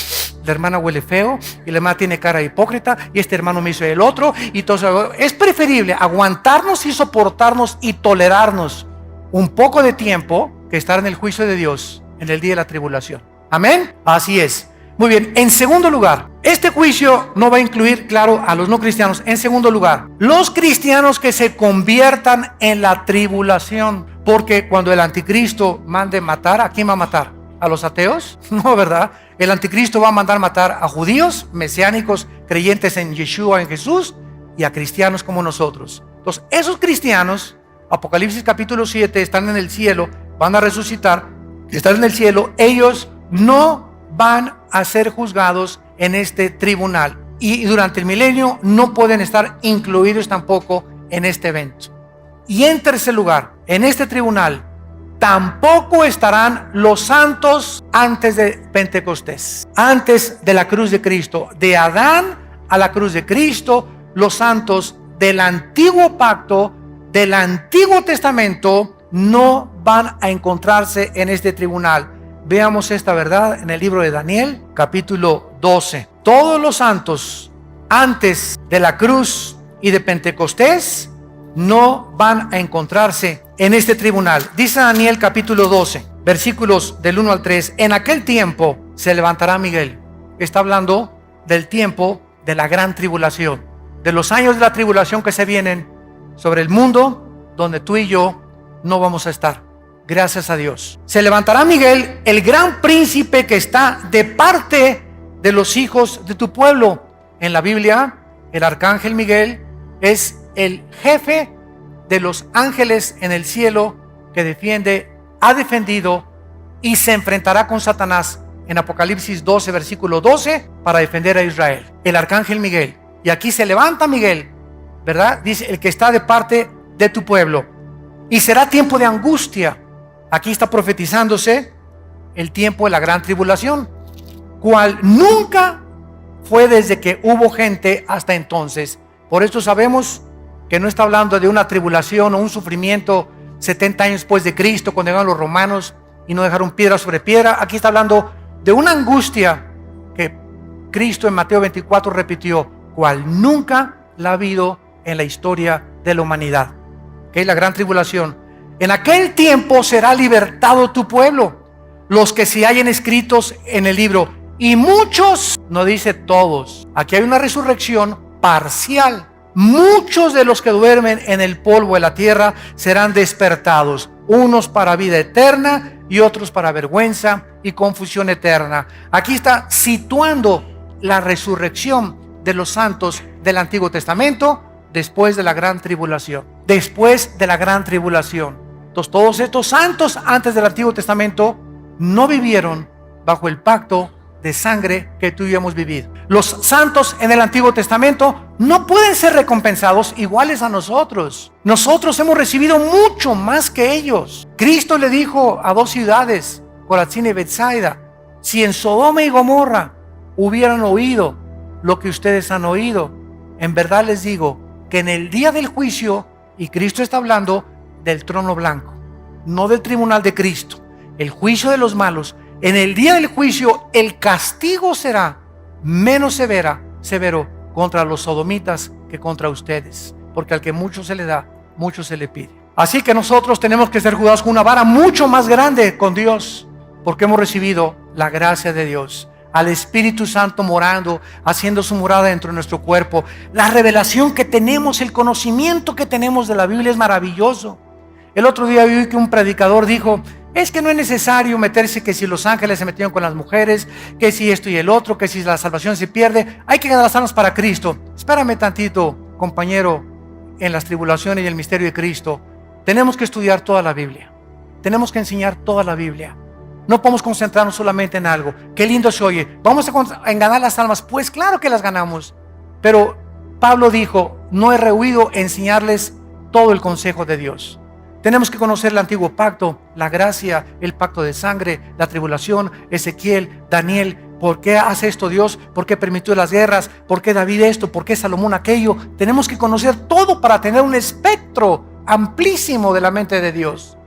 la hermana huele feo y la hermana tiene cara hipócrita y este hermano me hizo el otro y todo eso. Es preferible aguantarnos y soportarnos y tolerarnos un poco de tiempo que estar en el juicio de Dios en el día de la tribulación. Amén. Así es. Muy bien. En segundo lugar, este juicio no va a incluir, claro, a los no cristianos. En segundo lugar, los cristianos que se conviertan en la tribulación. Porque cuando el anticristo mande matar, ¿a quién va a matar? ¿A los ateos? No, ¿verdad? El anticristo va a mandar matar a judíos, mesiánicos, creyentes en Yeshua, en Jesús, y a cristianos como nosotros. Entonces, esos cristianos, Apocalipsis capítulo 7, están en el cielo, van a resucitar, están en el cielo, ellos no van a ser juzgados en este tribunal. Y durante el milenio no pueden estar incluidos tampoco en este evento. Y en tercer lugar, en este tribunal tampoco estarán los santos antes de Pentecostés, antes de la cruz de Cristo. De Adán a la cruz de Cristo, los santos del antiguo pacto, del Antiguo Testamento, no van a encontrarse en este tribunal. Veamos esta verdad en el libro de Daniel, capítulo 12. Todos los santos antes de la cruz y de Pentecostés no van a encontrarse en este tribunal. Dice Daniel capítulo 12, versículos del 1 al 3. En aquel tiempo se levantará Miguel. Está hablando del tiempo de la gran tribulación, de los años de la tribulación que se vienen sobre el mundo, donde tú y yo no vamos a estar. Gracias a Dios. Se levantará Miguel, el gran príncipe que está de parte de los hijos de tu pueblo. En la Biblia, el arcángel Miguel es el jefe de los ángeles en el cielo que defiende, ha defendido y se enfrentará con Satanás en Apocalipsis 12, versículo 12, para defender a Israel. El arcángel Miguel. Y aquí se levanta Miguel, ¿verdad? Dice, el que está de parte de tu pueblo. Y será tiempo de angustia. Aquí está profetizándose el tiempo de la gran tribulación, cual nunca fue desde que hubo gente hasta entonces. Por esto sabemos que no está hablando de una tribulación o un sufrimiento 70 años después de Cristo, cuando llegaron los romanos y no dejaron piedra sobre piedra. Aquí está hablando de una angustia que Cristo en Mateo 24 repitió, cual nunca la ha habido en la historia de la humanidad, que es la gran tribulación. En aquel tiempo será libertado tu pueblo los que se hallen escritos en el libro. Y muchos, no dice todos, aquí hay una resurrección parcial. Muchos de los que duermen en el polvo de la tierra serán despertados, unos para vida eterna y otros para vergüenza y confusión eterna. Aquí está situando la resurrección de los santos del Antiguo Testamento después de la gran tribulación. Después de la gran tribulación. Entonces, todos estos santos antes del Antiguo Testamento no vivieron bajo el pacto de sangre que tú y yo hemos vivido. Los santos en el Antiguo Testamento no pueden ser recompensados iguales a nosotros. Nosotros hemos recibido mucho más que ellos. Cristo le dijo a dos ciudades, Corazín y Betsaida: si en Sodoma y Gomorra hubieran oído lo que ustedes han oído, en verdad les digo que en el día del juicio, y Cristo está hablando del trono blanco, no del tribunal de Cristo, el juicio de los malos, en el día del juicio el castigo será menos severo contra los sodomitas que contra ustedes, porque al que mucho se le da, mucho se le pide. Así que nosotros tenemos que ser juzgados con una vara mucho más grande con Dios, porque hemos recibido la gracia de Dios, al Espíritu Santo morando, haciendo su morada dentro de nuestro cuerpo. La revelación que tenemos, el conocimiento que tenemos de la Biblia es maravilloso. El otro día vi que un predicador dijo: es que no es necesario meterse que si los ángeles se metieron con las mujeres, que si esto y el otro, que si la salvación se pierde, hay que ganar las almas para Cristo. Espérame tantito, compañero, en las tribulaciones y el misterio de Cristo. Tenemos que estudiar toda la Biblia. Tenemos que enseñar toda la Biblia. No podemos concentrarnos solamente en algo. Qué lindo se oye. ¿Vamos a ganar las almas? Pues claro que las ganamos. Pero Pablo dijo: no he rehuido enseñarles todo el consejo de Dios. Tenemos que conocer el antiguo pacto, la gracia, el pacto de sangre, la tribulación, Ezequiel, Daniel. ¿Por qué hace esto Dios? ¿Por qué permitió las guerras? ¿Por qué David esto? ¿Por qué Salomón aquello? Tenemos que conocer todo para tener un espectro amplísimo de la mente de Dios.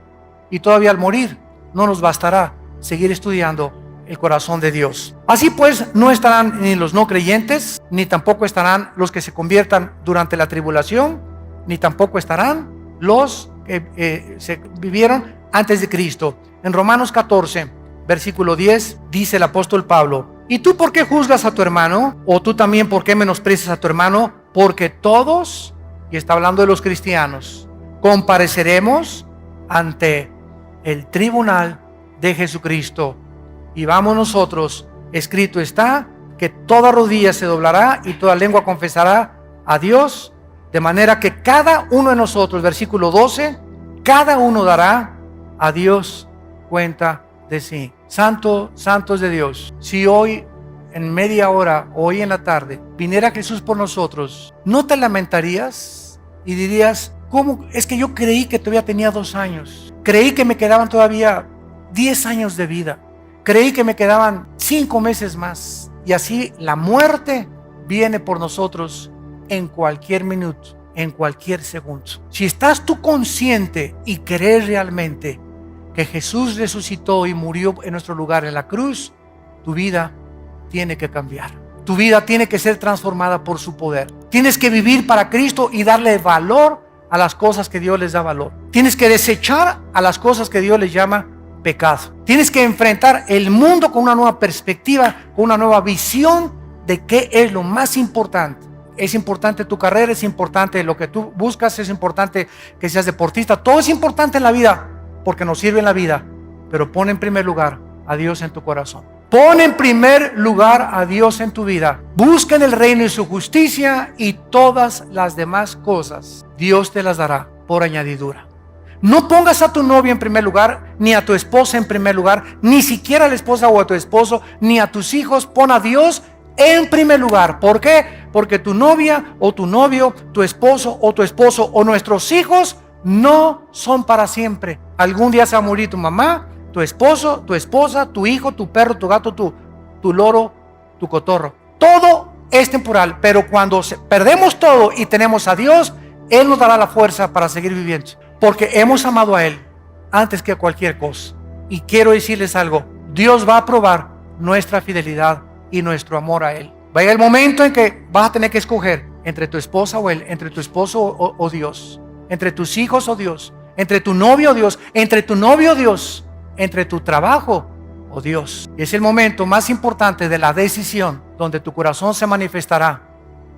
Y todavía al morir no nos bastará seguir estudiando el corazón de Dios. Así pues, no estarán ni los no creyentes, ni tampoco estarán los que se conviertan durante la tribulación, ni tampoco estarán los que se vivieron antes de Cristo. En Romanos 14, versículo 10, dice el apóstol Pablo: ¿y tú por qué juzgas a tu hermano? ¿O tú también por qué menosprecias a tu hermano? Porque todos, y está hablando de los cristianos, compareceremos ante el tribunal de Jesucristo, y vamos nosotros, escrito está, que toda rodilla se doblará y toda lengua confesará a Dios, de manera que cada uno de nosotros, versículo 12, cada uno dará a Dios cuenta de sí. Santos de Dios, si hoy en media hora, hoy en la tarde, viniera Jesús por nosotros, ¿no te lamentarías y dirías: ¿cómo? Es que yo creí que todavía tenía 2 años, creí que me quedaban todavía 10 años de vida, creí que me quedaban 5 meses más? Y así la muerte viene por nosotros en cualquier minuto, en cualquier segundo. Si estás tú consciente y crees realmente que Jesús resucitó y murió en nuestro lugar en la cruz, tu vida tiene que cambiar. Tu vida tiene que ser transformada por su poder. Tienes que vivir para Cristo y darle valor a las cosas que Dios les da valor. Tienes que desechar a las cosas que Dios les llama pecado. Tienes que enfrentar el mundo con una nueva perspectiva, con una nueva visión de qué es lo más importante. Es importante tu carrera, es importante lo que tú buscas, es importante que seas deportista. Todo es importante en la vida porque nos sirve en la vida. Pero pon en primer lugar a Dios en tu corazón. Pon en primer lugar a Dios en tu vida. Busca en el reino y su justicia, y todas las demás cosas Dios te las dará por añadidura. No pongas a tu novia en primer lugar, ni a tu esposa en primer lugar, ni siquiera a la esposa o a tu esposo, ni a tus hijos. Pon a Dios en primer lugar. ¿Por qué? Porque tu novia o tu novio, tu esposo o nuestros hijos no son para siempre. Algún día se va a morir tu mamá, tu esposo, tu esposa, tu hijo, tu perro, tu gato, tu loro, tu cotorro. Todo es temporal, pero cuando perdemos todo y tenemos a Dios, Él nos dará la fuerza para seguir viviendo, porque hemos amado a Él antes que a cualquier cosa. Y quiero decirles algo: Dios va a probar nuestra fidelidad y nuestro amor a Él. Va a llegar el momento en que vas a tener que escoger entre tu esposa o Él, entre tu esposo o Dios, entre tus hijos o Dios, entre tu novio o Dios, entre tu novio o Dios, entre tu trabajo o Dios. Y es el momento más importante de la decisión, donde tu corazón se manifestará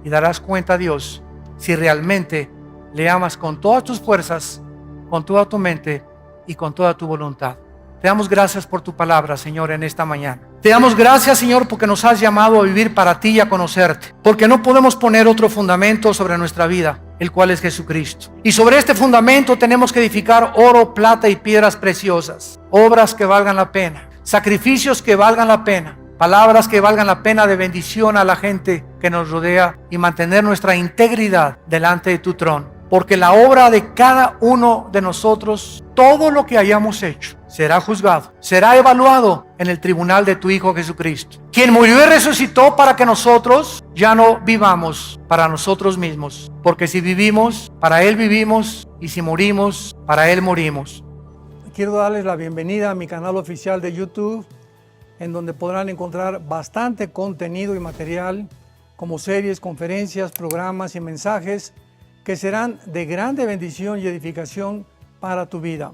y darás cuenta a Dios si realmente le amas con todas tus fuerzas, con toda tu mente y con toda tu voluntad. Te damos gracias por tu palabra, Señor, en esta mañana. Te damos gracias, Señor, porque nos has llamado a vivir para ti y a conocerte. Porque no podemos poner otro fundamento sobre nuestra vida, el cual es Jesucristo. Y sobre este fundamento tenemos que edificar oro, plata y piedras preciosas. Obras que valgan la pena. Sacrificios que valgan la pena. Palabras que valgan la pena de bendición a la gente que nos rodea. Y mantener nuestra integridad delante de tu trono. Porque la obra de cada uno de nosotros, todo lo que hayamos hecho, será juzgado, será evaluado en el tribunal de tu Hijo Jesucristo, quien murió y resucitó para que nosotros ya no vivamos para nosotros mismos. Porque si vivimos, para Él vivimos, y si morimos, para Él morimos. Quiero darles la bienvenida a mi canal oficial de YouTube, en donde podrán encontrar bastante contenido y material, como series, conferencias, programas y mensajes que serán de grande bendición y edificación para tu vida.